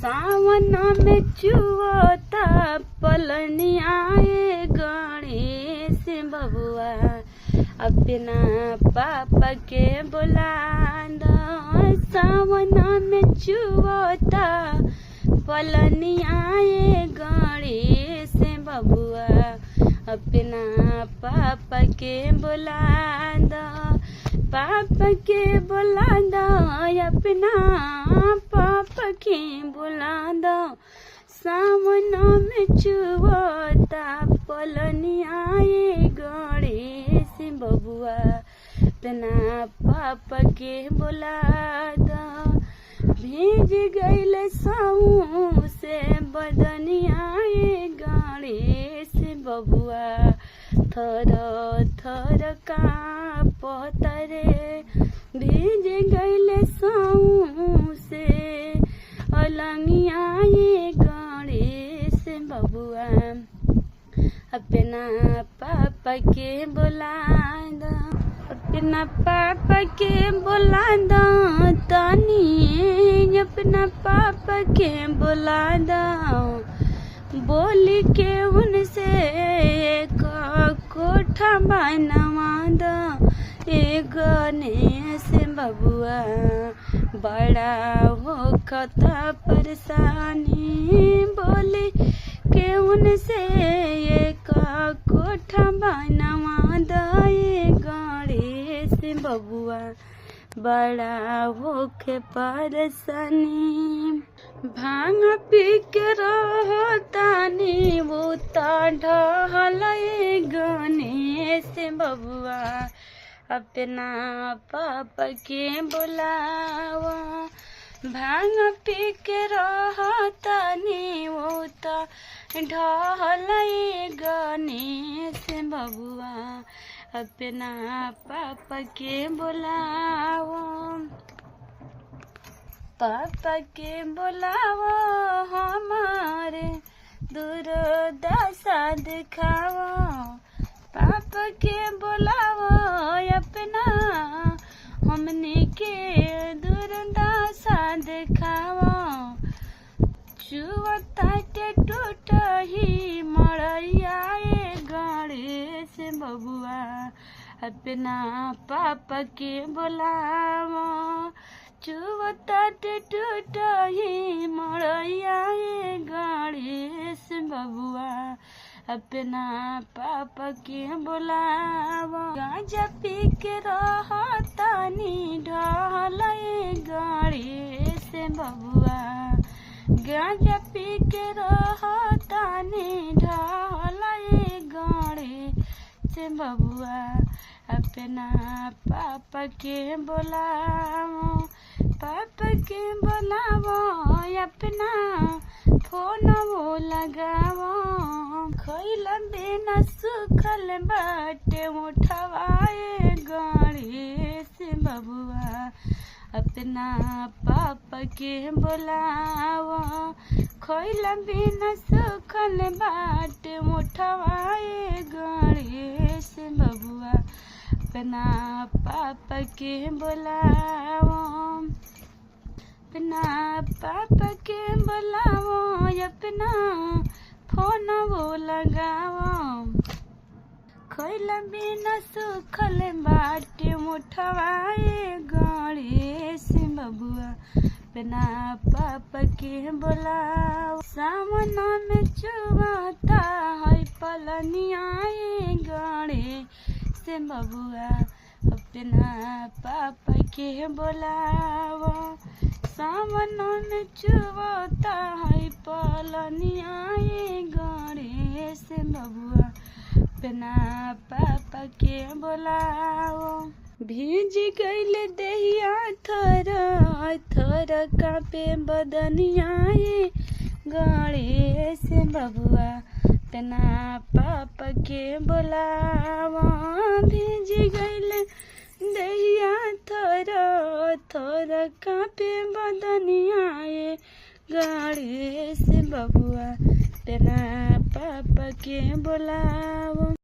सावन में चुवता पलनी आए गणेश बबुआ अपना पापा के बुला दो। सावन में चुवता पलनी आए गणेश बबुआ अपना पापा के बुला दो। पापा के बुला दो अपना पापा के बुला दो। सावन में चुवता पलनी आए गणेश बबुआ अपना पापा के बुला दो। भीज गईल साऊ से बदनी आए गणेश बबुआ थर थर कांपत रे। भीज गईल साऊ से अलंगी आए गणेश बबुआ अपना पापा के बुला दो। अपना पापा के बुला दो तानी अपना पापा के बुला दो। बोली के उनसे एक कोठा बनवा दो। गणेश बबुआ बड़ा होखता परेशानी। बोली के उनसे एक कोठा बनवा दो। गणेश बबुआ बड़ा होखे परेशानी। भांग पी के रहतानी वो ढहल गणेश बबुआ अपना पापा के बुलावा। भांग पी के रहतानी वो ढहल गणेश बबुआ अपना पापा के बुलावा। पापा के बुलावा हमारे दुर्दशा दिखावा। पापा के बुलावा अपना हमने के दुर्दशा दिखावा। चुवता के टूट ही मड़ैया गणेश बबुआ अपना पापा के बुलावा। चुवता के टूट ही मड़ैया गणेश बबुआ अपना पापा के बुलावा। गांजा पी के रहतानी ढहल गणेश बबुआ। गांजा पी के रहतानी ढहल गणेश बबुआ अपना पापा के बुलावा। पापा के बुलावा अपना फोन वो लगावा। खइला बिना सुखल बाटे उठवाए गणेश बबुआ अपना पापा के बुलावा। खइला बिना सुखल बाटे उठवाए गणेश बबुआ अपना पापा के बुलावा। अपना पापा के बुलावा अपना फोन वो लगावा। खइला बिना सुखल बाटे उठवाए गणेश बबुआ अपना पापा के बुलावा। सावन में चुवता है पलनी आए गणेश बबुआ अपना पापा के बुलावा। सावन में चुवता है पलनी आए गणेश बबुआ अपना पापा के बुलावा। भीज गईल देहिया थर थर कांपे बदनिया गणेश बबुआ अपना पापा के बुलावा। भीज गईल देहिया थर थर कांपे बदनिया गणेश बबुआ अपना पापा के बुलावा।